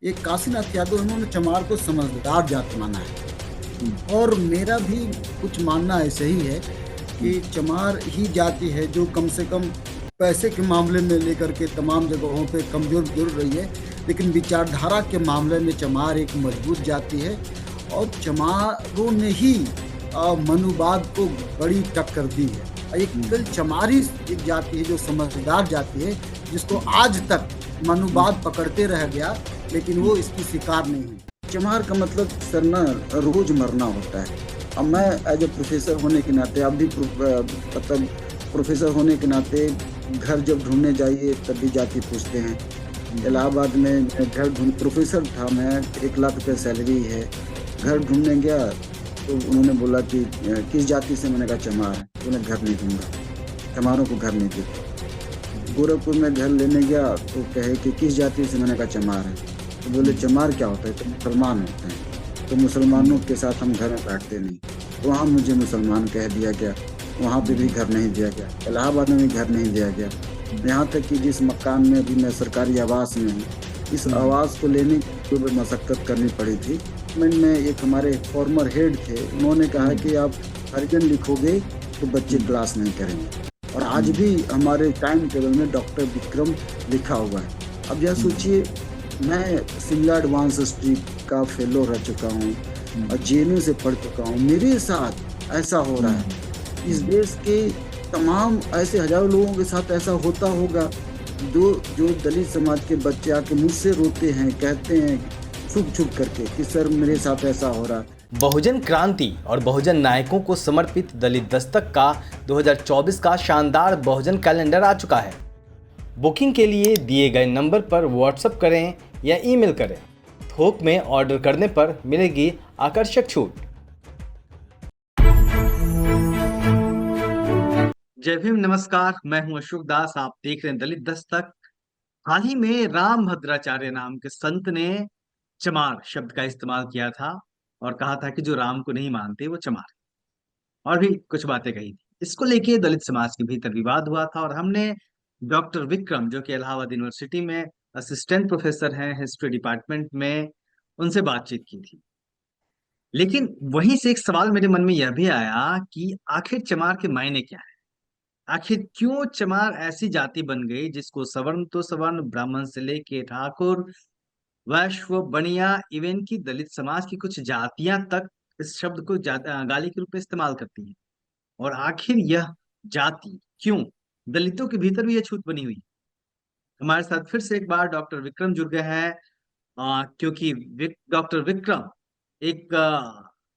एक काशीनाथ यादव उन्होंने चमार को समझदार जाति माना है हुँ, और मेरा भी कुछ मानना ऐसे ही है हुँ, कि चमार ही जाति है जो कम से कम पैसे के मामले में लेकर के तमाम जगहों पे कमज़ोर ज़रूर रही है, लेकिन विचारधारा के मामले में चमार एक मजबूत जाति है और चमारों ने ही मनुवाद को बड़ी टक्कर दी है। एक हुँ, केवल चमार ही एक जाति है जो समझदार जाति है, जिसको आज तक हुँ, मनुवाद पकड़ते रह गया, लेकिन हुँ, वो इसकी शिकार नहीं हुई। चमार का मतलब सर ना रोज़ मरना होता है। अब मैं एज़ अ प्रोफ़ेसर होने के नाते आप भी मतलब प्रोफ़ेसर होने के नाते घर जब ढूँढने जाइए तब भी जाति पूछते हैं। हुँ, इलाहाबाद में मैं घर ढूँढ प्रोफ़ेसर था मैं, 1 लाख रुपए सैलरी है। घर ढूँढने गया तो उन्होंने बोला कि किस जाति से? मैंने कहा चमार है। बोले घर नहीं दूँगा, चमारों को घर नहीं देते। गोरखपुर में घर लेने गया तो कहे कि किस जाति से? मैंने कहा चमार है। तो बोले हुँ, चमार क्या होता है? तो मुसलमान होते हैं। तो हुँ, मुसलमानों के साथ हम घर में बैठते नहीं। तो वहाँ मुझे मुसलमान कह दिया गया, वहाँ पे भी हुँ, घर नहीं दिया गया, इलाहाबाद में भी घर नहीं दिया गया। हुँ, यहाँ तक कि जिस मकान में अभी मैं सरकारी आवास में हूँ, इस हुँ, आवास को लेने की जो मशक्कत करनी पड़ी थी, में एक हमारे फॉर्मर हेड थे, उन्होंने कहा हुँ, कि आप हरिजन लिखोगे तो बच्चे हुँ, क्लास नहीं करेंगे। और आज हुँ, भी हमारे टाइम टेबल में डॉक्टर विक्रम लिखा हुआ है। अब यह हुँ, सोचिए मैं शिमला एडवांस स्ट्रीट का फेलो रह चुका हूँ हुँ, और जेएनयू से पढ़ चुका हूँ। मेरे साथ ऐसा हो रहा है। हुँ, इस हुँ। देश के तमाम ऐसे हज़ारों लोगों के साथ ऐसा होता होगा, जो जो दलित समाज के बच्चे आके मुझसे रोते हैं, कहते हैं छुप-छुप करके कि सर मेरे साथ ऐसा हो रहा है। बहुजन क्रांति और बहुजन नायकों को समर्पित दलित दस्तक का 2024 का शानदार बहुजन कैलेंडर आ चुका है। बुकिंग के लिए दिए गए नंबर पर व्हाट्सएप करें या ईमेल करें। थोक में ऑर्डर करने पर मिलेगी आकर्षक छूट। जय भीम, नमस्कार। मैं हूं अशोक दास। आप देख रहे हैं दलित दस्तक। हाल ही में राम भद्राचार्य नाम के संत ने चमार शब्द का इस्तेमाल किया था और कहा था कि जो राम को नहीं मानते वो चमार है। और भी कुछ बातें कही थी। इसको लेके दलित समाज के भीतर विवाद हुआ था और हमने डॉक्टर विक्रम, जो कि इलाहाबाद यूनिवर्सिटी में असिस्टेंट प्रोफेसर हैं हिस्ट्री डिपार्टमेंट में, उनसे बातचीत की थी। लेकिन वहीं से एक सवाल मेरे मन में यह भी आया कि आखिर चमार के मायने क्या है। आखिर क्यों चमार ऐसी जाति बन गई जिसको सवर्ण तो सवर्ण, ब्राह्मण से लेके ठाकुर, वैश्य, बनिया, इवन की दलित समाज की कुछ जातियां तक इस शब्द को गाली के रूप में इस्तेमाल करती हैं। और आखिर यह जाति क्यों दलितों के भीतर भी यह छूत बनी हुई है। हमारे साथ फिर से एक बार डॉक्टर विक्रम जुड़ गए हैं। क्योंकि डॉक्टर विक्रम एक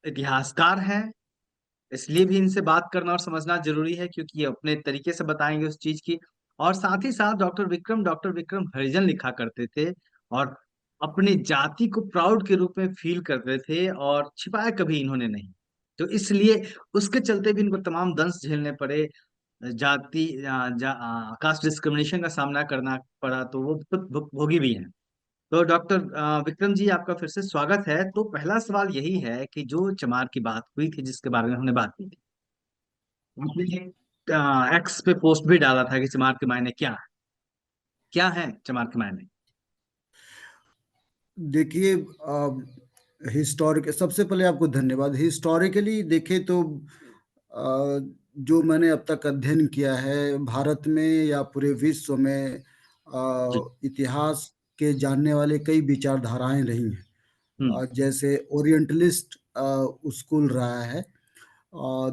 इतिहासकार हैं, इसलिए भी इनसे बात करना और समझना जरूरी है, क्योंकि ये अपने तरीके से बताएंगे उस चीज की। और साथ ही साथ डॉक्टर विक्रम हरिजन लिखा करते थे और अपनी जाति को प्राउड के रूप में फील करते थे और छिपाया कभी इन्होंने नहीं। तो इसलिए उसके चलते भी इनको तमाम दंश झेलने पड़े। कास्ट डिस्क्रिमिनेशन का सामना करना पड़ा, तो वो खुद भोगी भी हैं। तो डॉक्टर विक्रम जी, आपका फिर से स्वागत है। तो पहला सवाल यही है कि जो चमार की बात हुई थी, जिसके बारे में हमने बात की थी, आपने एक्स पे पोस्ट भी डाला था कि चमार के मायने क्या है। क्या है चमार के मायने? देखिए हिस्टोरिक सबसे पहले आपको धन्यवाद। हिस्टोरिकली देखें तो जो मैंने अब तक अध्ययन किया है भारत में या पूरे विश्व में जी। इतिहास के जानने वाले कई विचारधाराएँ रही हैं। हम्म। जैसे ओरिएंटलिस्ट स्कूल रहा है,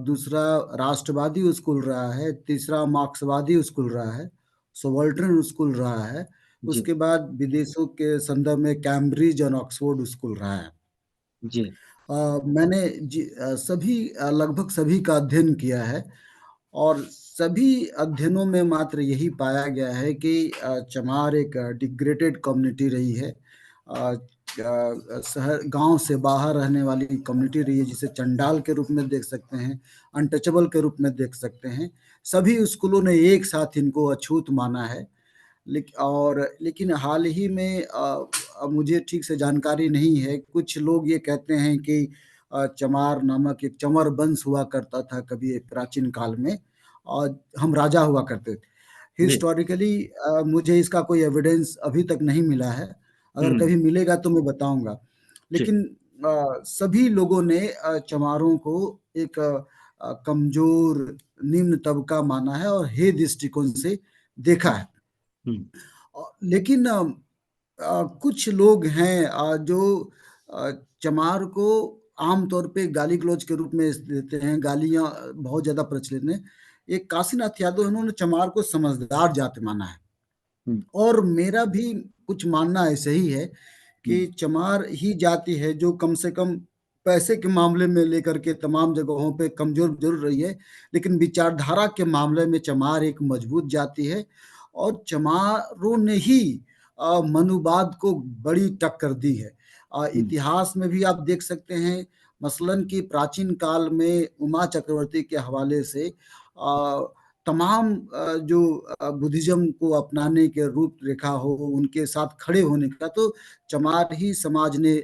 दूसरा राष्ट्रवादी स्कूल रहा है, तीसरा मार्क्सवादी स्कूल रहा है, सबाल्टर्न स्कूल रहा है, जी। उसके बाद विदेशों के संदर्भ में कैम्ब्रिज और ऑक्सफोर्ड स्कूल रहा है। जी। मैंने सभी लगभग सभी का अध्ययन किया है और सभी अध्ययनों में मात्र यही पाया गया है कि चमार एक डिग्रेडेड कम्युनिटी रही है। शहर गांव से बाहर रहने वाली कम्युनिटी रही है, जिसे चंडाल के रूप में देख सकते हैं, अनटचेबल के रूप में देख सकते हैं। सभी स्कूलों ने एक साथ इनको अछूत माना है। लेकिन हाल ही में मुझे ठीक से जानकारी नहीं है, कुछ लोग ये कहते हैं कि चमार नामक एक चंवर वंश हुआ करता था कभी एक प्राचीन काल में और हम राजा हुआ करते थे। जी। हिस्टोरिकली मुझे इसका कोई एविडेंस अभी तक नहीं मिला है। अगर कभी मिलेगा तो मैं बताऊंगा। जी। लेकिन सभी लोगों ने चमारों को एक कमजोर निम्न तबका माना है और हे दृष्टिकोण से देखा है। हम्म। लेकिन कुछ लोग हैं जो अ, चमार को आमतौर पे गाली गलौज के रूप में देते हैं, गालियां बहुत ज्यादा प्रचलित हैं। एक काशीनाथ यादव, उन्होंने चमार को समझदार जाति माना है, हम्म। और मेरा भी कुछ मानना ऐसे ही है हम्म। कि चमार ही जाति है जो कम से कम पैसे के मामले में लेकर के तमाम जगहों पे कमजोर जरूर रही है, लेकिन विचारधारा के मामले में चमार एक मजबूत जाति है। और चमारों ने ही मनुवाद को बड़ी टक्कर दी है। हम्म। इतिहास में भी आप देख सकते हैं, मसलन कि प्राचीन काल में उमा चक्रवर्ती के हवाले से तमाम जो बुद्धिज्म को अपनाने के रूप रेखा हो, उनके साथ खड़े होने का, तो चमार ही समाज ने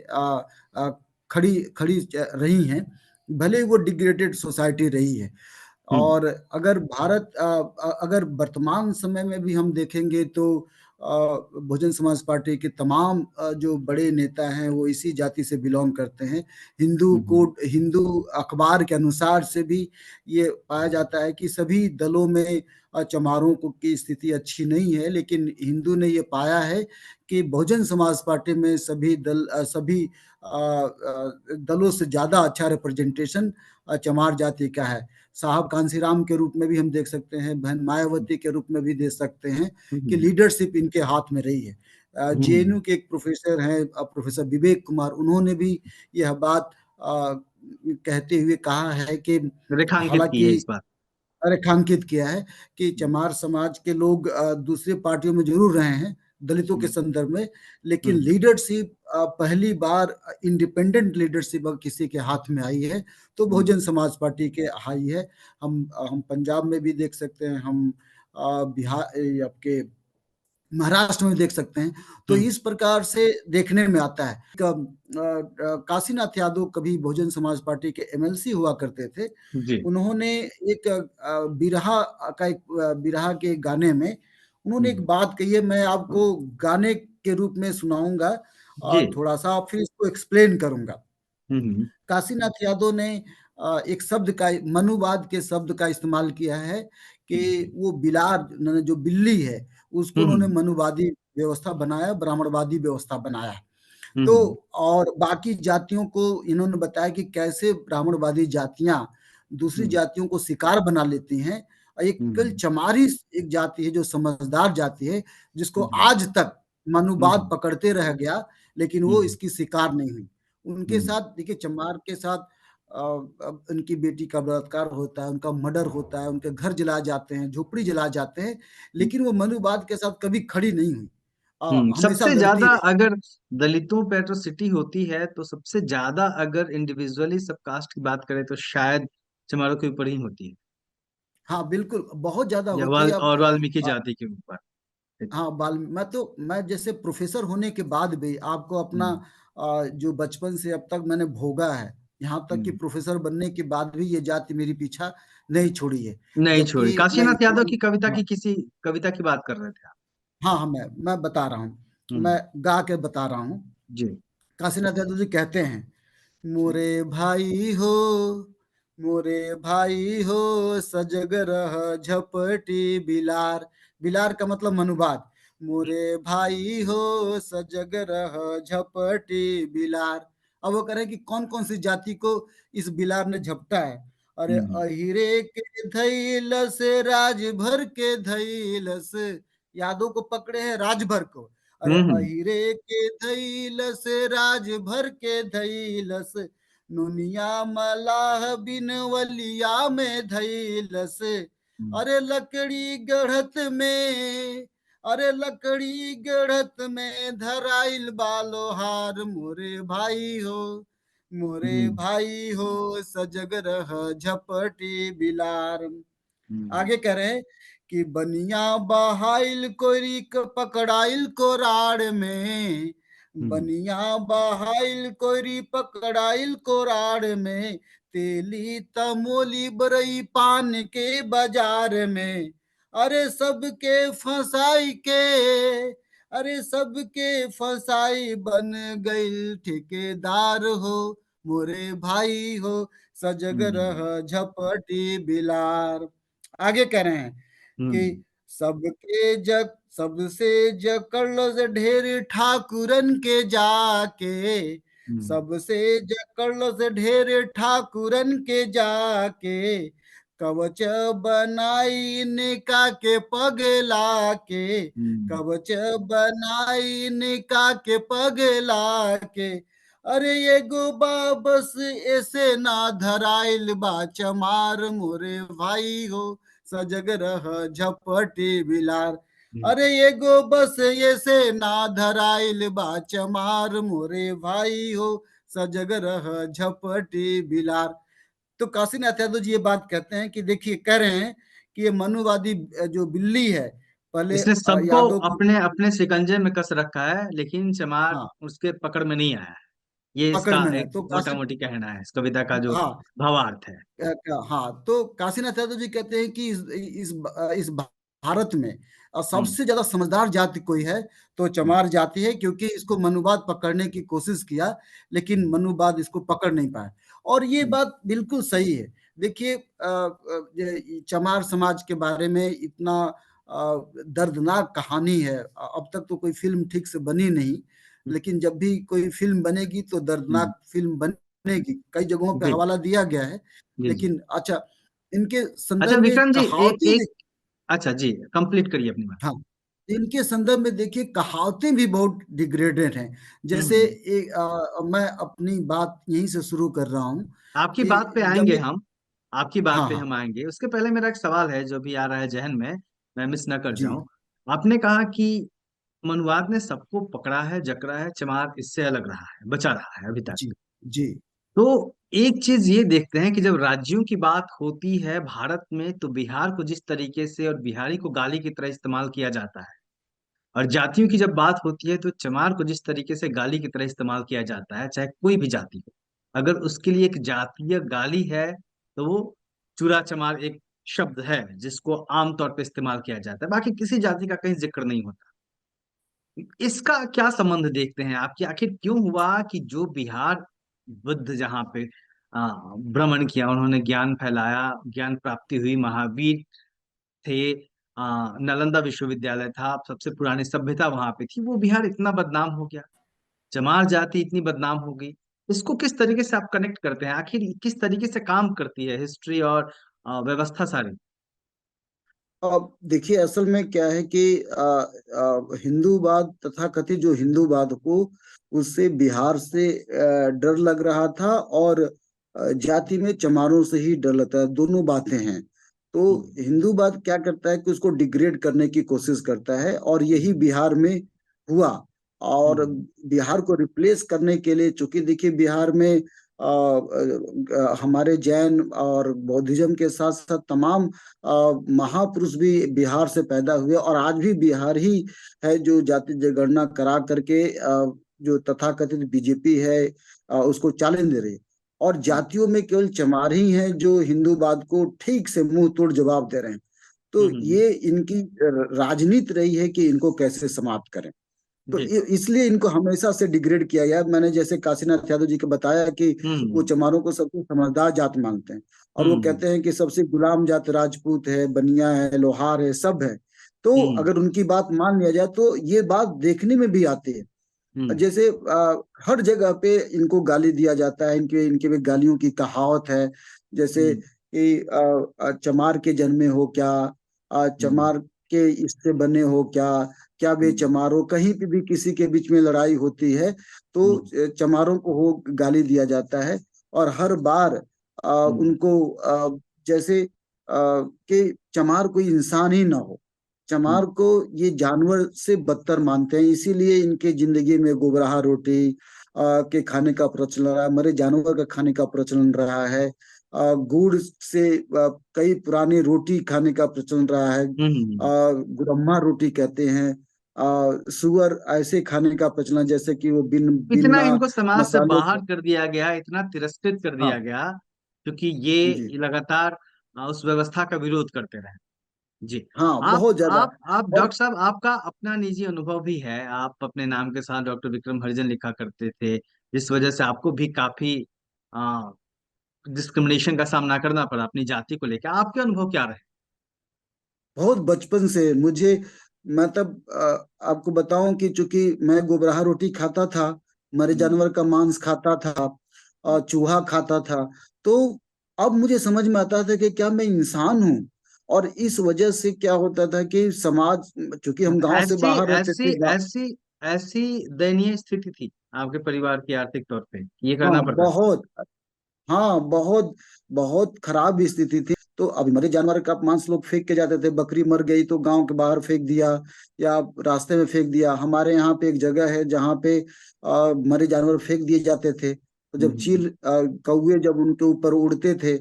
खड़ी खड़ी रही हैं, भले वो डिग्रेडेड सोसाइटी रही है। हम्म। और अगर अगर वर्तमान समय में भी हम देखेंगे तो बहुजन समाज पार्टी के तमाम जो बड़े नेता हैं वो इसी जाति से बिलोंग करते हैं। हम्म। हिंदू अखबार के अनुसार से भी ये पाया जाता है कि सभी दलों में चमारों को की स्थिति अच्छी नहीं है, लेकिन हिंदू ने ये पाया है कि बहुजन समाज पार्टी में सभी दलों से ज्यादा अच्छा रिप्रेजेंटेशन चमार जाति का है। साहब कांसीराम के रूप में भी हम देख सकते हैं, बहन मायावती के रूप में भी देख सकते हैं कि हम्म। लीडरशिप इनके हाथ में रही है। हम्म। जेएनयू के एक प्रोफेसर हैं, प्रोफेसर विवेक कुमार, उन्होंने भी यह बात कहते हुए कहा है कि रेखांकित की है हालांकि इस बात। रेखांकित किया है कि चमार समाज के लोग दूसरी पार्टियों में जरूर रहे हैं दलितों के हम्म। संदर्भ में, लेकिन हम्म। लीडरशिप पहली बार इंडिपेंडेंट लीडरशिप अगर किसी के हाथ में आई है तो हम्म। बहुजन समाज पार्टी के आई है। हम पंजाब में भी देख सकते हैं, हम बिहार आपके महाराष्ट्र में देख सकते हैं। तो हम्म। इस प्रकार से देखने में आता है। काशीनाथ यादव कभी बहुजन समाज पार्टी के एमएलसी हुआ करते थे। जी। उन्होंने एक बिरहा के गाने में उन्होंने एक हम्म। बात कही है, मैं आपको गाने के रूप में सुनाऊंगा जी। और थोड़ा सा फिर इसको एक्सप्लेन करूंगा। हम्म। काशीनाथ यादव ने एक शब्द का, मनुवाद के शब्द का इस्तेमाल किया है कि वो बिलार जो बिल्ली है उसको उन्होंने हम्म। मनुवादी व्यवस्था बनाया, ब्राह्मणवादी व्यवस्था बनाया। तो हम्म। और बाकी जातियों को इन्होंने बताया कि कैसे ब्राह्मणवादी जातियां दूसरी हम्म। जातियों को शिकार बना लेती हैं। और एक कल हम्म। चमारी एक जाति है जो समझदार जाति है, जिसको हम्म। आज तक मनुवाद हम्म। पकड़ते रह गया, लेकिन वो हम्म। इसकी शिकार नहीं हुई। उनके हम्म। साथ देखिए, चमार के साथ अब उनकी बेटी का बलात्कार होता है, उनका मर्डर होता है, उनके घर जलाए जाते हैं, झोपड़ी जलाए जाते हैं, लेकिन वो मनुवाद के साथ कभी खड़ी नहीं हुई, हमेशा सबसे लड़ती ज्यादा रही। अगर दलितों पे एट्रोसिटी होती है तो सबसे ज्यादा अगर इंडिविजुअली सब कास्ट की बात करें तो शायद चमारों के ऊपर ही होती है, हाँ बिल्कुल, बहुत ज्यादा या होती है। अब और वाल्मीकि जाति के ऊपर। हाँ, बाल मैं जैसे प्रोफेसर होने के बाद भी आपको अपना हम्म। जो बचपन से अब तक मैंने भोगा है, यहाँ तक कि हम्म। प्रोफेसर बनने के बाद भी ये जाति मेरी पीछा नहीं छोड़ी है। नहीं छोड़ी। जबकि मैं काशीनाथ यादव इतना, की कविता की हाँ किसी कविता की बात कर रहे थे आप? हाँ हाँ, मैं बता रहा हूँ, मैं हम्म। गा के बता रहा हूँ। जी। काशीनाथ यादव जी कहते हैं, मोरे भाई हो, मोरे भाई हो, सजग रह झपटी बिलार। बिलार का मतलब मनुवाद। मोरे भाई हो, सजग रह झपटी बिलार। अब वो कह रहे हैं कि कौन कौन सी जाति को इस बिलार ने झपटा है। अरे हम्म। अहिरे के धैलस, राज भर के धैलस, यादव को पकड़े हैं राज भर को। अरे हम्म। अहिरे के धैलस, राज भर के धैलस, नुनिया मलाह बिन वलिया में धैलस। हम्म। अरे लकड़ी गढ़त में, अरे लकड़ी गढ़त में धराइल बालोहार। मोरे भाई हो, मोरे हम्म। भाई हो, सजग रह झपटी बिलार। हम्म। आगे कह रहे हैं कि बनिया बहाइल कोरी पकड़ाइल कोराड़ में, हम्म। बनिया बहाइल कोरी पकड़ाइल कोराड़ में, तेली तमोली बरई पान के बाजार में। अरे सबके फंसाई के, अरे सबके फसाई बन गई ठेकेदार हो, मोरे भाई हो, सजग रह हम्म। झपटी बिलार। आगे कह रहे हैं कि हम्म। सबके जग सबसे जकड़ से ढेर ठाकुरन के जाके, हम्म। सबसे जकड़ से ढेर ठाकुरन के जाके, कवच बनाई निका के पगला के, हम्म। कवच बनाई निका के पगला के। अरे एगो बस ऐसे ना धराइल बा चमार, मोरे भाई हो, सजग रह झपटी बिलार। हम्म। अरे एगो बस ऐसे ना धराइल बा चमार, मोरे भाई हो, सजग रह झपटी बिलार। तो काशीनाथ यादव जी ये बात कहते हैं कि देखिए, कह रहे हैं कि ये मनुवादी जो बिल्ली है, पहले इसने सबको यादव को, अपने अपने शिकंजे में कस रखा है, लेकिन चमार हाँ, उसके पकड़ में नहीं आया है। ये पकड़ इसका में नहीं एक तो मोटा काशी, मोटी कहना है, इस कविता का जो हाँ, भावार्थ है। हाँ, तो काशीनाथ यादव जी कहते हैं कि इस भारत में हम्म। सबसे ज्यादा समझदार जाति कोई है तो हम्म। चमार जाति है, क्योंकि इसको मनुवाद पकड़ने की कोशिश किया, लेकिन हम्म। मनुवाद इसको पकड़ नहीं पाया। और ये हम्म। बात बिल्कुल सही है। देखिए, ये चमार समाज के बारे में इतना दर्दनाक कहानी है। अब तक तो कोई फिल्म ठीक से बनी नहीं, लेकिन जब भी कोई फिल्म बनेगी तो हम्म। दर्दनाक फिल्म बनेगी। कई जगहों पे जी। हवाला दिया गया है, जी। जी। लेकिन अच्छा, इनके अच्छा संदर्भ में विक्रम जी, एक कहावतें एक अच्छा जी, कंप्लीट करिए अपनी बात। हाँ, इनके संदर्भ में देखिए कहावतें भी बहुत डिग्रेडेड हैं। जैसे हम्म। मैं अपनी बात यहीं से शुरू कर रहा हूँ आपकी कि बात पे जब आएंगे ये, हम, आपकी बात हाँ पे हाँ, हम आएंगे। उसके पहले मेरा एक सवाल है जो भी आ रहा है जहन में, मैं मिस ना कर जी जाऊं। आपने कहा कि मनुवाद ने सबको पकड़ा है, जकड़ा है, चमार इससे अलग रहा है, बचा रहा है अभी तक। जी जी तो एक चीज ये देखते हैं कि जब राज्यों की बात होती है भारत में, तो बिहार को जिस तरीके से और बिहारी को गाली की तरह इस्तेमाल किया जाता है, और जातियों की जब बात होती है तो चमार को जिस तरीके से गाली की तरह इस्तेमाल किया जाता है, चाहे कोई भी जाति हो, अगर उसके लिए एक जातीय गाली है तो वो चूरा चमार एक शब्द है जिसको आमतौर पर इस्तेमाल किया जाता है, बाकी किसी जाति का कहीं जिक्र नहीं होता। इसका क्या संबंध देखते हैं आप कि आखिर क्यों हुआ कि जो बिहार, बुद्ध जहाँ पे भ्रमण किया, उन्होंने ज्ञान फैलाया, ज्ञान प्राप्ति हुई, महावीर थे, नालंदा विश्वविद्यालय था, सबसे पुरानी सभ्यता वहां पे थी, वो बिहार इतना बदनाम हो गया, चमार जाति इतनी बदनाम हो गई। इसको किस तरीके से आप कनेक्ट करते हैं, आखिर किस तरीके से काम करती है हिस्ट्री और व्यवस्था सारी? अब देखिए, असल में क्या है कि हिंदूवाद, तथा कथित जो हिंदूवाद को, उससे बिहार से डर लग रहा था, और जाति में चमारों से ही डर लगता है। दोनों बातें हैं। तो हम्म। हिंदूवाद क्या करता है कि उसको डिग्रेड करने की कोशिश करता है, और यही हम्म। बिहार में हुआ। और हम्म। बिहार को रिप्लेस करने के लिए, चूंकि देखिए बिहार में हमारे जैन और बौद्धिज्म के साथ साथ तमाम महापुरुष भी बिहार से पैदा हुए, और आज भी बिहार ही है जो जाति जनगणना करा करके जो तथाकथित बीजेपी है उसको चैलेंज दे रही है। और जातियों में केवल चमार ही हैं जो हिंदूवाद को ठीक से मुंह तोड़ जवाब दे रहे हैं। तो हम्म। ये इनकी राजनीति रही है कि इनको कैसे समाप्त करें। तो जी। इसलिए इनको हमेशा से डिग्रेड किया गया। मैंने जैसे काशीनाथ यादव जी को बताया कि वो हम्म। चमारों को सबसे समझदार जात मानते हैं, और वो हम्म। कहते हैं कि सबसे गुलाम जात राजपूत है, बनिया है, लोहार है, सब है। तो हम्म। अगर उनकी बात मान लिया जाए तो ये बात देखने में भी आती है। हम्म। जैसे हर जगह पे इनको गाली दिया जाता है, इनके इनके भी गालियों की कहावत है। जैसे हम्म। कि चमार के जन्मे हो क्या, हम्म। चमार के इससे बने हो क्या, क्या वे हम्म। चमारो, कहीं पे भी किसी के बीच में लड़ाई होती है तो हम्म। चमारों को हो गाली दिया जाता है। और हर बार हम्म। उनको जैसे कि चमार कोई इंसान ही ना हो, हम्म। चमार को ये जानवर से बदतर मानते हैं। इसीलिए इनके जिंदगी में गोबराहा रोटी के खाने का प्रचलन रहा है, मरे जानवर का खाने का प्रचलन रहा है। गुड़ से कई पुरानी रोटी खाने का प्रचलन रहा है। हम्म। गुड़म्मा रोटी कहते हैं। सुअर ऐसे खाने का प्रचलन, जैसे कि वो बिन इतना बिना इनको समाज से मसाले बाहर के, कर दिया गया, इतना तिरस्कृत कर दिया हाँ गया, क्योंकि ये जी लगातार उस व्यवस्था का विरोध करते रहे। जी। हाँ, आप बहुत ज्यादा। आप और डॉक्टर साहब, आपका अपना निजी अनुभव भी है, आप अपने नाम के साथ डॉक्टर विक्रम हरिजन लिखा करते थे, जिस वजह से आपको भी काफी डिस्क्रिमिनेशन का सामना करना पड़ा अपनी जाति को लेकर। आपके अनुभव क्या रहे? बहुत बचपन से मुझे, मतलब आपको बताऊं कि चूंकि मैं गोबराहा रोटी खाता था, मरे हम्म, जानवर का मांस खाता था और चूहा खाता था, तो अब मुझे समझ में आता था कि क्या मैं इंसान हूँ। और इस वजह से क्या होता था कि समाज, चूंकि हम गांव से ऐसी बाहर रहते ऐसी थे, ऐसी ऐसी दयनीय स्थिति थी आपके परिवार की आर्थिक तौर पे, ये हाँ करना पड़ता था। बहुत, हाँ बहुत, बहुत खराब स्थिति थी। तो अभी मरे जानवर का मांस लोग फेंक के जाते थे, बकरी मर गई तो गांव के बाहर फेंक दिया या रास्ते में फेंक दिया। हमारे यहाँ पे एक जगह है जहाँ पे मरे जानवर फेंक दिए जाते थे, तो जब हम्म, चील कौवे जब उनके ऊपर उड़ते थे,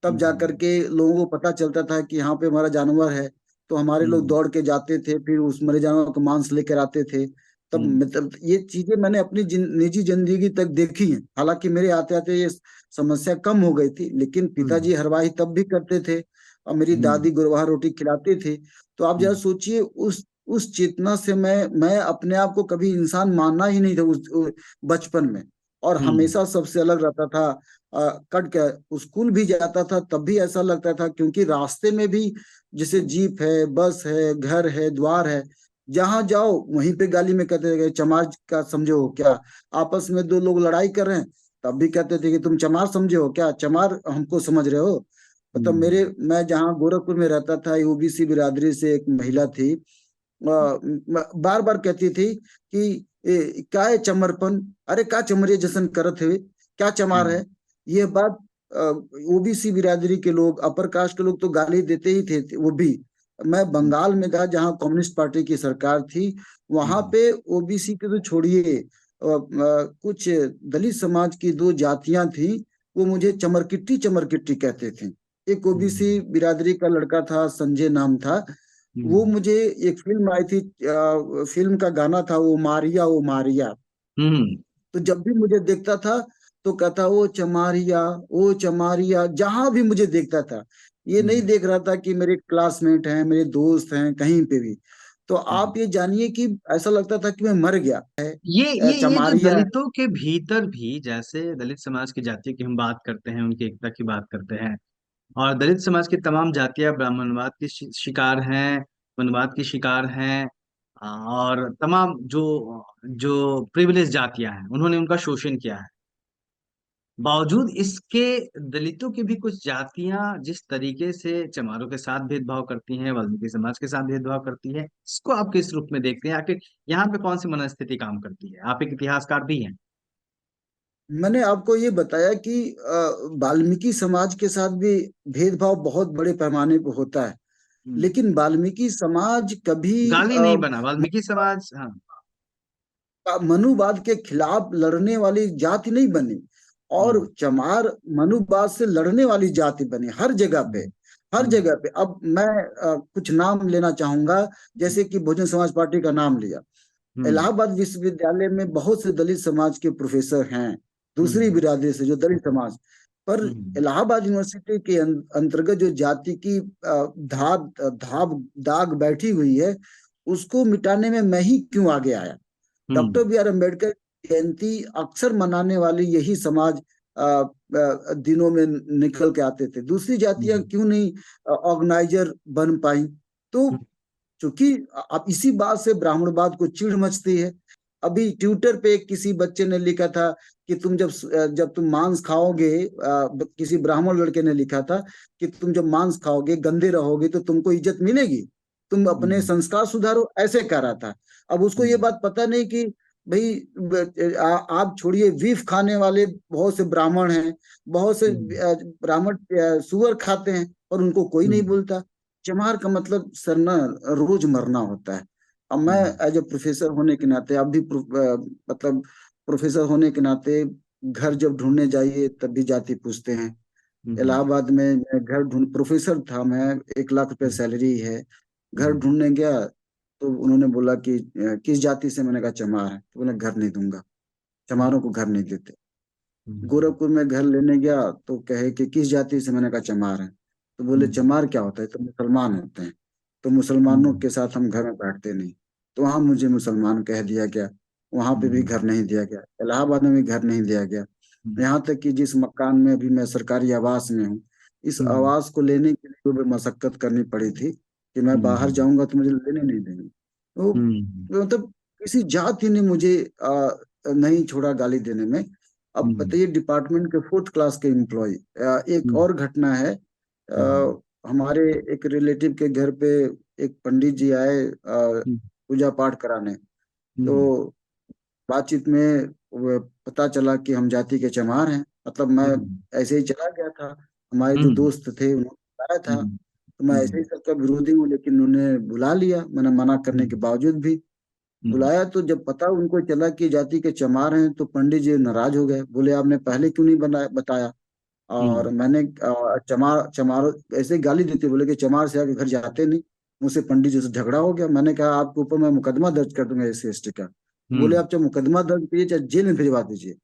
तब जा हम्म, करके लोगों को पता चलता था कि यहाँ पे हमारा जानवर है। तो हमारे लोग हम्म, दौड़ के जाते थे, फिर उस मरे जानवर का मांस लेकर आते थे। तब हम्म, मतलब ये चीजें मैंने अपनी निजी जिंदगी तक देखी हैं। हालांकि मेरे आते आते ये समस्या कम हो गई थी, लेकिन हम्म, पिताजी हरवाही तब भी करते थे और मेरी हम्म, दादी गुरवाहा रोटी खिलाती थी। तो आप जरा हम्म, सोचिए, उस चेतना से मैं अपने आप को कभी इंसान मानना ही नहीं था बचपन में। और हम्म, हमेशा सबसे अलग रहता था। कट के स्कूल भी जाता था तब भी ऐसा लगता था, क्योंकि रास्ते में भी जैसे जीप है, बस है, घर है, द्वार है, जहां जाओ वहीं पे गाली में कहते थे चमार का समझे हो क्या। आपस में दो लोग लड़ाई कर रहे हैं, तब भी कहते थे कि तुम चमार समझे हो क्या, चमार हमको समझ रहे हो। मतलब हम्म, मैं जहाँ गोरखपुर में रहता था, ओबीसी बिरादरी से एक महिला थी, बार बार कहती थी कि क्या है चमरपन, अरे क्या चमरे जैसन करत है, क्या चमार हम्म, है। ये बात ओबीसी बिरादरी के लोग, अपर कास्ट के लोग तो गाली देते ही थे वो भी। मैं बंगाल में था जहाँ कम्युनिस्ट पार्टी की सरकार थी, वहां हम्म, पे ओबीसी के तो छोड़िए, कुछ दलित समाज की दो जातियां थी, वो मुझे चमरकिट्टी चमरकिट्टी कहते थे। एक ओबीसी हम्म, बिरादरी का लड़का था, संजय नाम था, वो हम्म, मुझे, एक फिल्म आई थी, फिल्म का गाना था वो मारिया वो मारिया, हम्म, तो जब भी मुझे देखता था तो कहता वो चमारिया, वो चमारिया, जहां भी मुझे देखता था। ये नहीं हम्म, देख रहा था कि मेरे क्लासमेट हैं, मेरे दोस्त हैं, कहीं पे भी। तो हम्म। आप ये जानिए कि ऐसा लगता था कि मैं मर गया है। ये जो चमारिया। दलितों के भीतर भी, जैसे दलित समाज की जाति की हम बात करते हैं, उनकी एकता की बात करते हैं, और दलित समाज की तमाम जातियां ब्राह्मणवाद की शिकार हैं, वनवाद की शिकार हैं, और तमाम जो जो प्रिविलेज जातियां हैं उन्होंने उनका शोषण किया है। बावजूद इसके दलितों की भी कुछ जातियां जिस तरीके से चमारों के साथ भेदभाव करती हैं, वाल्मीकि समाज के साथ भेदभाव करती है, इसको आप किस रूप में देखते हैं? आखिर यहाँ पे कौन सी मनस्थिति काम करती है? आप एक इतिहासकार भी हैं। मैंने आपको ये बताया कि वाल्मीकि समाज के साथ भी भेदभाव बहुत बड़े पैमाने पर होता है, हम्म, लेकिन वाल्मीकि समाज कभी गाली नहीं बना वाल्मीकि समाज, हाँ। मनुवाद के खिलाफ लड़ने वाली जाति नहीं बनी, और हम्म, चमार मनुवाद से लड़ने वाली जाति बनी हर जगह पे, हम्म, हर हम्म, जगह पे। अब मैं कुछ नाम लेना चाहूंगा, जैसे कि बहुजन समाज पार्टी का नाम लिया। हम्म, इलाहाबाद विश्वविद्यालय में बहुत से दलित समाज के प्रोफेसर हैं, दूसरी हम्म, बिरादरी से जो दलित समाज, पर हम्म, इलाहाबाद यूनिवर्सिटी के अंतर्गत जो जाति की धाब धाब दाग बैठी हुई है, उसको मिटाने में मैं ही क्यों आगे आया। हम्म, डॉक्टर बी आर अम्बेडकर की जयंती अक्सर मनाने वाले यही समाज दिनों में निकल के आते थे, दूसरी जातियां हम्म, क्यों नहीं ऑर्गेनाइजर बन पाई। तो हम्म, चूंकि अब इसी बात से ब्राह्मणवाद को चिढ़ मचती है। अभी ट्विटर पे किसी बच्चे ने लिखा था कि तुम जब तुम मांस खाओगे, किसी ब्राह्मण लड़के ने लिखा था कि तुम जब मांस खाओगे, गंदे रहोगे, तो तुमको इज्जत मिलेगी, तुम अपने हम्म, संस्कार सुधारो, ऐसे कह रहा था। अब उसको ये हम्म, बात पता नहीं कि भाई, आप छोड़िए, बीफ खाने वाले बहुत से ब्राह्मण हैं, बहुत से हम्म, ब्राह्मण सुअर खाते हैं, और उनको कोई नहीं हम्म, बोलता। चमार का मतलब सर ना, रोज मरना होता है। अब मैं हम्म, एज ए प्रोफेसर होने के नाते, अब भी मतलब प्रोफेसर होने के नाते, घर जब ढूंढने जाइए तब भी जाति पूछते हैं। हम्म, इलाहाबाद में मैं घर ढूंढ, प्रोफेसर था मैं, 1 लाख रुपए सैलरी है, घर हम्म, ढूंढने गया, तो उन्होंने बोला कि किस जाति से, मैंने कहा चमार है, तो बोले घर नहीं दूंगा, हम्म, चमारों को घर नहीं देते। हम्म, गोरखपुर में घर लेने गया तो कहे कि किस जाति से, मैंने कहा चमार है, तो बोले हम्म, चमार क्या होता है, तो मुसलमान होते हैं। तो मुसलमानों हम्म, के साथ हम घर में बैठते नहीं। तो वहां मुझे मुसलमान कह दिया गया, वहां पे भी घर हम्म, नहीं दिया गया, इलाहाबाद में भी घर नहीं दिया गया। हम्म, यहाँ तक कि जिस मकान में अभी मैं सरकारी आवास में हूँ, इस हम्म, आवास को लेने के लिए भी मशक्कत करनी पड़ी थी कि मैं बाहर हम्म, जाऊंगा तो मुझे लेने नहीं देंगे। हम्म, तो मतलब किसी जाति ने मुझे नहीं छोड़ा गाली देने में। अब हम्म, बताइए, डिपार्टमेंट के 4th क्लास के एम्प्लॉय। एक हम्म, और घटना है, हम्म, हमारे एक रिलेटिव के घर पे एक पंडित जी आए हम्म, पूजा पाठ कराने। तो हम्म, बातचीत में वो पता चला कि हम जाति के चमार हैं। मतलब मैं हम्म, ऐसे ही चला गया था, हमारे जो हम्म, दोस्त थे उन्होंने बताया था। हम्म, तो मैं ऐसे ही हम्म, सबका विरोधी हूँ, लेकिन उन्होंने बुला लिया, मैंने मना करने के हम्म, बावजूद भी हम्म, बुलाया। तो जब पता उनको चला कि जाति के चमार हैं, तो पंडित जी नाराज हो गए, बोले आपने पहले क्यों नहीं बताया। और हम्म, मैंने चमार चमार ऐसे ही गाली देते, बोले कि चमार से आके घर जाते नहीं। मुझसे पंडित जी से झगड़ा हो गया। मैंने कहा आपके ऊपर मैं मुकदमा दर्ज कर दूंगा SC ST का। तो बोले हम्म, आप चाहे मुकदमा दर्ज कीजिए, चाहे जेल में भिजवा दीजिए,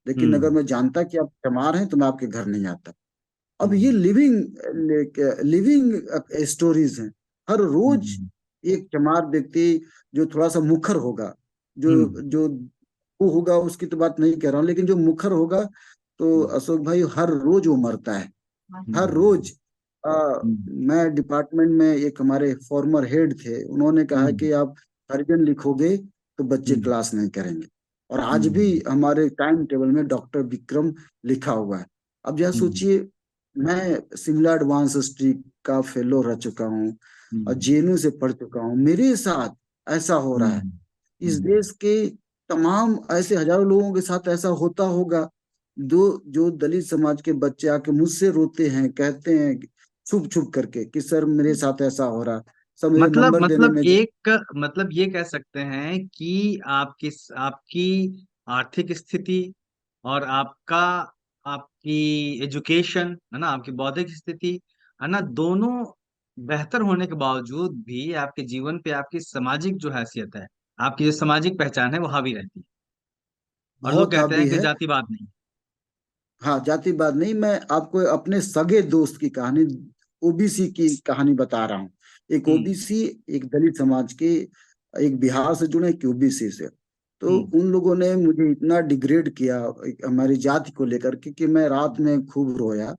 लेकिन अगर हम्म, मैं जानता कि आप चमार हैं तो मैं आपके घर नहीं आता। अब ये हम्म, लिविंग लिविंग स्टोरीज हैं। हर रोज हम्म, एक चमार व्यक्ति जो थोड़ा सा मुखर होगा, जो हम्म, जो वो होगा, उसकी तो बात नहीं कह रहा हूँ, लेकिन जो मुखर होगा, तो अशोक भाई हर रोज वो मरता है, हर हम्म, रोज। मैं डिपार्टमेंट में, एक हमारे फॉर्मर हेड थे, उन्होंने कहा हम्म, कि आप हरिजन लिखोगे तो बच्चे हम्म, क्लास नहीं करेंगे। और आज भी हम्म, हमारे टाइम टेबल में डॉक्टर विक्रम लिखा हुआ है। अब जरा हम्म, सोचिए, मैं शिमला एडवांस स्ट्रीट का फेलो रह चुका हूँ और हम्म, JNU से पढ़ चुका हूँ, मेरे साथ ऐसा हो रहा है। हम्म, इस हम्म, देश के तमाम ऐसे हजारों लोगों के साथ ऐसा होता होगा। दो जो दलित समाज के बच्चे आके मुझसे रोते हैं, कहते हैं छुप छुप करके कि सर मेरे साथ ऐसा हो रहा। सब मुझे मतलब नंबर देने मतलब में एक मतलब ये कह सकते हैं कि आपकी आपकी आर्थिक स्थिति और आपका आपकी एजुकेशन है ना, आपकी बौद्धिक स्थिति है ना, दोनों बेहतर होने के बावजूद भी आपके जीवन पे आपकी सामाजिक जो हैसियत है, आपकी जो सामाजिक पहचान है वो हावी रहती है। और लोग बहुत कहते हैं हावी कि है। जातिवाद नहीं। हाँ, जातिवाद नहीं, मैं आपको अपने सगे दोस्त की कहानी, OBC की कहानी बता रहा हूँ। एक हम्म, OBC, एक दलित समाज के, एक बिहार से जुड़े, एक OBC से। तो हम्म, उन लोगों ने मुझे इतना डिग्रेड किया हमारी जाति को लेकर के कि मैं रात में खूब रोया।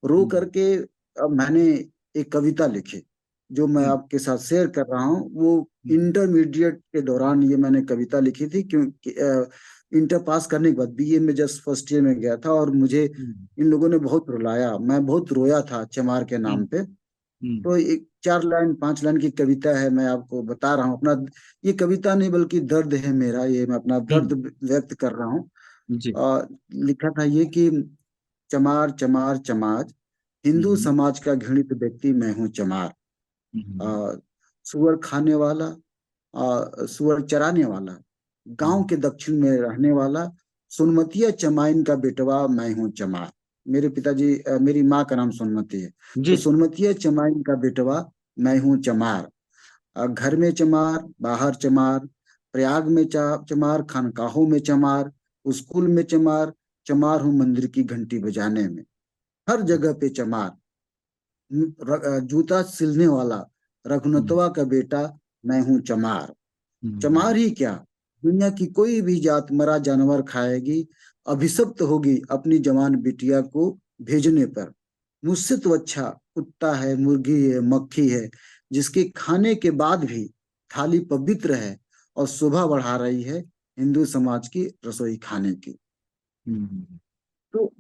रो हम्म, करके अब मैंने एक कविता लिखी, जो मैं हम्म, आपके साथ शेयर कर रहा हूँ। वो हम्म, इंटरमीडिएट के दौरान ये मैंने कविता लिखी थी, क्योंकि इंटर पास करने के बाद BA में जस्ट फर्स्ट ईयर में गया था, और मुझे हम्म, इन लोगों ने बहुत रुलाया, मैं बहुत रोया था चमार के हम्म, नाम पे। हम्म, तो एक 4 लाइन 5 लाइन की कविता है, मैं आपको बता रहा हूँ अपना। ये कविता नहीं बल्कि दर्द है मेरा, ये मैं अपना दर्द हम्म, व्यक्त कर रहा हूँ। जी, लिखा था ये कि चमार चमार चमार, हिंदू हम्म, समाज का घृणित व्यक्ति मैं हूँ चमार। हम्म, आ, सुअर खाने वाला, सुअर चराने वाला, गांव हम्म, के दक्षिण में रहने वाला, सुनमतिया चमाइन का बेटवा मैं हूँ चमार। मेरे पिताजी, मेरी माँ का नाम सुनमती है। जी, तो सुनमतिया चमाइन का बेटवा मैं हूँ चमार। घर में चमार, बाहर चमार, प्रयाग में चमार, खानकाहों में चमार, स्कूल में चमार, चमार हूँ मंदिर की घंटी बजाने में, हर जगह पे चमार। जूता सिलने वाला, हम्म, रघुनतवा का बेटा मैं हूँ चमार। हम्म, चमार ही क्या, दुनिया की कोई भी जात मरा जानवर खाएगी, अभिशप्त होगी अपनी जवान बिटिया को भेजने पर। मुझसे तो अच्छा कुत्ता है, मुर्गी है, मक्खी है, जिसके खाने के बाद भी थाली पवित्र है और शोभा बढ़ा रही है हिंदू समाज की रसोई खाने की। हम्म, तो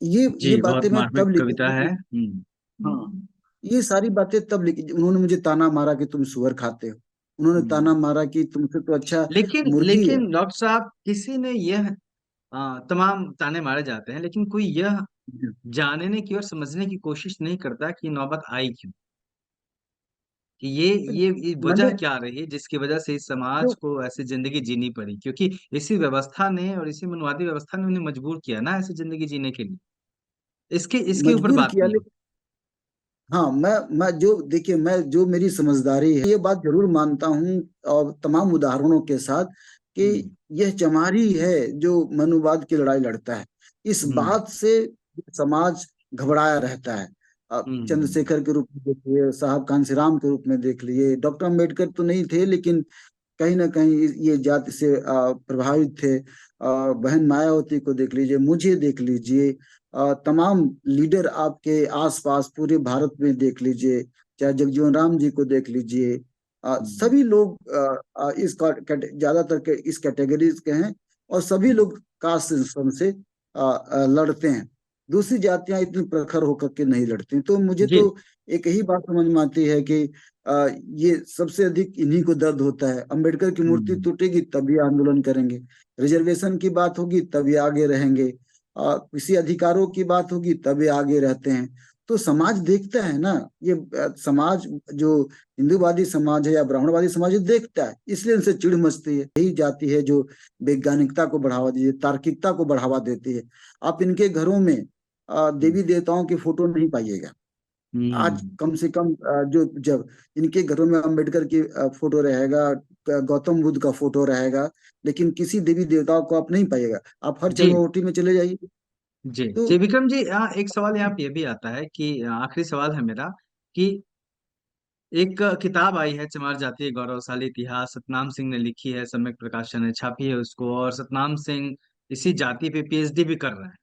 ये जी, बहुत बातें मैं मार्मिक तब लिखी कविता है। थी। हम्म, हाँ, ये सारी बातें तब लिखी। उन्होंने मुझे ताना मारा कि तुम सुअर खाते हो, उन्होंने हम्म। ताना मारा कि तुमसे तो अच्छा लेकिन मुर्गी है। लेकिन डॉक्टर साहब, किसी ने यह तमाम ताने मारे जाते हैं, लेकिन कोई यह जानने की और समझने की कोशिश नहीं करता कि नौबत आई क्यों, कि ये मैंने वजह क्या रही जिसकी वजह से इस समाज जो को ऐसी जिंदगी जीनी पड़ी, क्योंकि इसी व्यवस्था ने और इसी मनवादी व्यवस्था ने उन्हें मजबूर किया ना ऐसी जिंदगी जीने के लिए। इसके इसके ऊपर मजबूर बात किया, कीजिए। लेकिन हाँ, मैं जो देखिए, मैं जो मेरी समझदारी है, ये बात जरूर मानता हूँ, और तमाम उदाहरणों के साथ, कि हम्म, यह चमारी है जो मनुवाद की लड़ाई लड़ता है। इस हम्म, बात से समाज घबराया रहता है। आप हम्म। चंद्रशेखर के रूप में देखिए, साहब कांशीराम के रूप में देख लिए, डॉक्टर अम्बेडकर तो नहीं थे लेकिन कहीं ना कहीं ये जाति से प्रभावित थे। बहन मायावती को देख लीजिए, मुझे देख लीजिए, तमाम लीडर आपके आसपास पूरे भारत में देख लीजिए, चाहे जगजीवन राम जी को देख लीजिए। हम्म। सभी लोग ज्यादातर इस कैटेगरीज के हैं, और सभी लोग कास्ट सिस्टम से लड़ते हैं। दूसरी जातियां इतनी प्रखर होकर के नहीं लड़ती। तो मुझे जी। तो एक ही बात समझ में आती है कि ये सबसे अधिक इन्हीं को दर्द होता है। अंबेडकर की मूर्ति हम्म। टूटेगी तब ये आंदोलन करेंगे, रिजर्वेशन की बात होगी तब ये आगे रहेंगे, किसी अधिकारों की बात होगी तब ये आगे रहते हैं। तो समाज देखता है ना, ये समाज जो हिंदूवादी समाज है या ब्राह्मणवादी समाज है, देखता है, इसलिए इनसे चिढ़ मचती है। यही जाति है जो वैज्ञानिकता को बढ़ावा दीजिए, तार्किकता को बढ़ावा देती है। आप इनके घरों में देवी देवताओं की फोटो नहीं पाइएगा। आज हम्म। कम से कम जो जब इनके घरों में अंबेडकर की फोटो रहेगा, गौतम बुद्ध का फोटो रहेगा, लेकिन किसी देवी देवताओं को आप नहीं पाइएगा। आप हर जी। जन्मोटी में चले जाइए। जी तो जी विक्रम जी, एक सवाल यहाँ पे ये भी आता है कि आखिरी सवाल है मेरा कि एक किताब आई है चमार जातीय गौरवशाली इतिहास, सतनाम सिंह ने लिखी है, सम्यक प्रकाशन ने छापी है उसको, और सतनाम सिंह इसी जाति पे पीएचडी भी कर रहे हैं।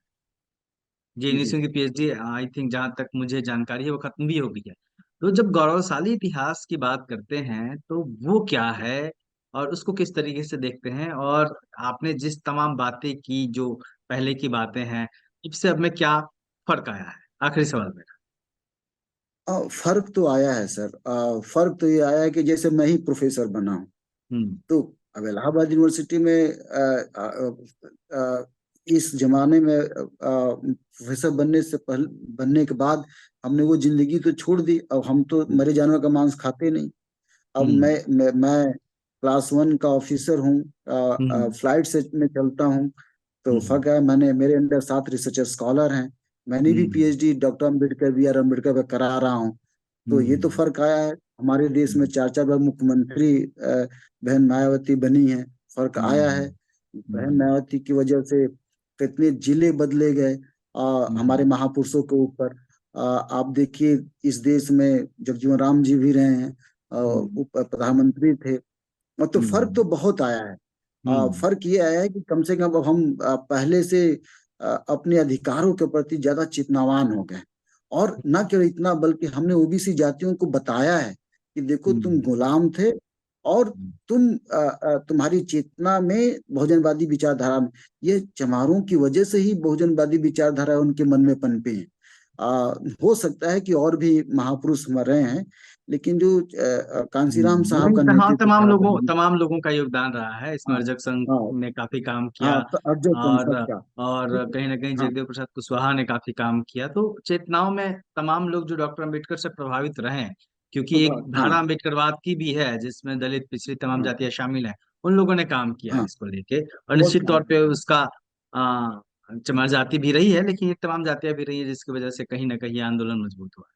जी, जेएनयू की पीएचडी आई थिंक, जहां तक मुझे जानकारी है, वो खत्म भी हो गई है। तो जब गौरवशाली इतिहास की बात करते हैं तो वो क्या है और उसको किस तरीके से देखते हैं, और आपने जिस तमाम बातें की जो पहले की बातें हैं, इससे अब में क्या फर्क आया है? आखिरी सवाल मेरा। फर्क तो आया है सर। फर्क तो ये आया है कि जैसे मैं ही प्रोफेसर बना हूँ, हम्म। तो अब इलाहाबाद यूनिवर्सिटी में इस जमाने में प्रोफेसर बनने से पहले, बनने के बाद हमने वो जिंदगी तो छोड़ दी। अब हम तो मरे जानवर का मांस खाते नहीं। अब हम्म। मैं क्लास 1 का ऑफिसर हूँ, हम्म। फ्लाइट से मैं चलता हूँ। तो हम्म। फर्क है, मैंने मेरे अंडर 7 रिसर्चर स्कॉलर हैं। मैंने भी हम्म। PhD doctor Ambedkar, B R Ambedkar पे करा रहा हूँ। तो ये तो हम्म। फर्क आया है। हमारे देश में 4 4 बार मुख्यमंत्री बहन मायावती बनी है। फर्क आया है। हम्म। बहन मायावती की वजह से कितने जिले बदले गए हमारे हम्म। महापुरुषों के ऊपर। आप देखिए, इस देश में जगजीवन राम जी भी रहे हैं, हम्म। उप प्रधानमंत्री थे। तो फर्क हम्म। तो बहुत आया है। हम्म। फर्क ये आया है कि कम से कम अब हम पहले से अपने अधिकारों के प्रति ज्यादा चेतनावान हो गए। और न केवल इतना, बल्कि हमने ओबीसी जातियों को बताया है कि देखो, तुम हम्म। गुलाम थे, और तुम्हारी चेतना में बहुजनवादी विचारधारा में, ये चमारों की वजह से ही बहुजनवादी विचारधारा उनके मन में पनपी है। हो सकता है कि और भी महापुरुष मरे हैं, लेकिन जो कांसीराम साहब का नहीं, हाँ, नेतृत्व था, तमाम लोगों का योगदान रहा है इसमें। हाँ, अर्जक संघ हाँ, ने काफी काम किया, हाँ, तो अफजल और संसद का। कहीं ना कहीं हाँ, जगदेव प्रसाद कुशवाहा ने काफी काम किया। तो चेतनाओं में तमाम लोग जो डॉक्टर अंबेडकर से प्रभावित रहे हैं, क्योंकि एक हाँ, धारा अंबेडकरवाद की भी है जिसमें दलित पिछड़ी तमाम हाँ, जातियां शामिल हैं, उन लोगों ने काम किया है हाँ, इसको लेके। और बहुत निश्चित काम तौर पे किया। उसका चमार जाति भी रही है, लेकिन ये तमाम जातियां भी रही है जिसकी वजह से कहीं ना कहीं ये आंदोलन मजबूत हुआ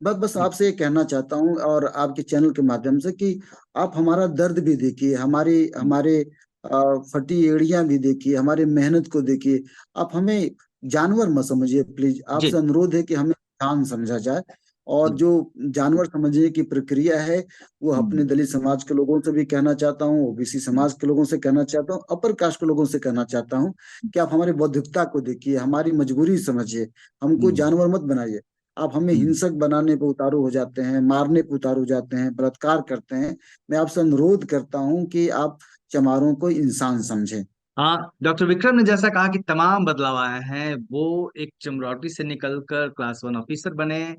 बस बस है। आपसे ये कहना चाहता हूँ, और आपके चैनल के माध्यम से, कि आप हमारा दर्द भी देखिए, हमारी हमारे फटी एड़ियां भी देखिए, हमारी मेहनत को देखिए। आप हमें जानवर मत समझिए प्लीज। जी। आपसे अनुरोध है कि हमें इंसान समझा जाए। और जी। जो जानवर समझने की प्रक्रिया है, वो अपने हम्म। दलित समाज के लोगों से भी कहना चाहता हूँ, ओबीसी समाज के लोगों से कहना चाहता हूँ, अपर कास्ट के लोगों से कहना चाहता हूँ कि आप हमारी बौद्धिकता को देखिए, हमारी मजबूरी समझिए। हमको हम्म। जानवर मत बनाइए। आप हमें हम्म। हिंसक बनाने पे उतारू हो जाते हैं, मारने पे उतारू हो जाते हैं, बलात्कार करते हैं। मैं आपसे अनुरोध करता हूं कि आप चमारों को इंसान समझें। हाँ, डॉक्टर विक्रम ने जैसा कहा कि तमाम बदलाव आए हैं, वो एक चमरौटी से निकलकर क्लास 1 ऑफिसर बने।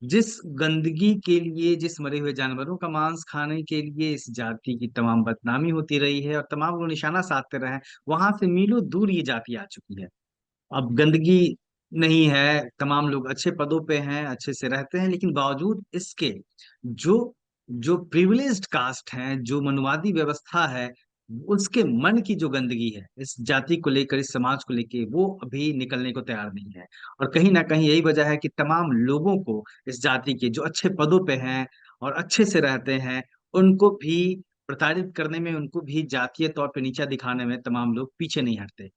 जिस गंदगी के लिए, जिस मरे हुए जानवरों का मांस खाने के लिए इस जाति की तमाम बदनामी होती रही है और तमाम लोग निशाना साधते रहे हैं, वहां से मीलों दूर ये जाति आ चुकी है। अब गंदगी नहीं है, तमाम लोग अच्छे पदों पे हैं, अच्छे से रहते हैं, लेकिन बावजूद इसके जो जो प्रिविलेज्ड कास्ट हैं, जो मनुवादी व्यवस्था है, उसके मन की जो गंदगी है इस जाति को लेकर, इस समाज को लेकर, वो अभी निकलने को तैयार नहीं है। और कहीं ना कहीं यही वजह है कि तमाम लोगों को, इस जाति के जो अच्छे पदों पे हैं और अच्छे से रहते हैं, उनको भी प्रताड़ित करने में, उनको भी जातीय तौर पे नीचा दिखाने में तमाम लोग पीछे नहीं हटते।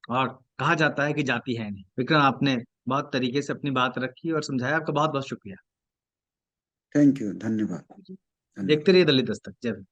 और कहा जाता है कि जाति है नहीं। विक्रम, आपने बहुत तरीके से अपनी बात रखी और समझाया। आपका बहुत बहुत शुक्रिया। थैंक यू, धन्यवाद। देखते रहिए दलित दस्तक। जय हिंद।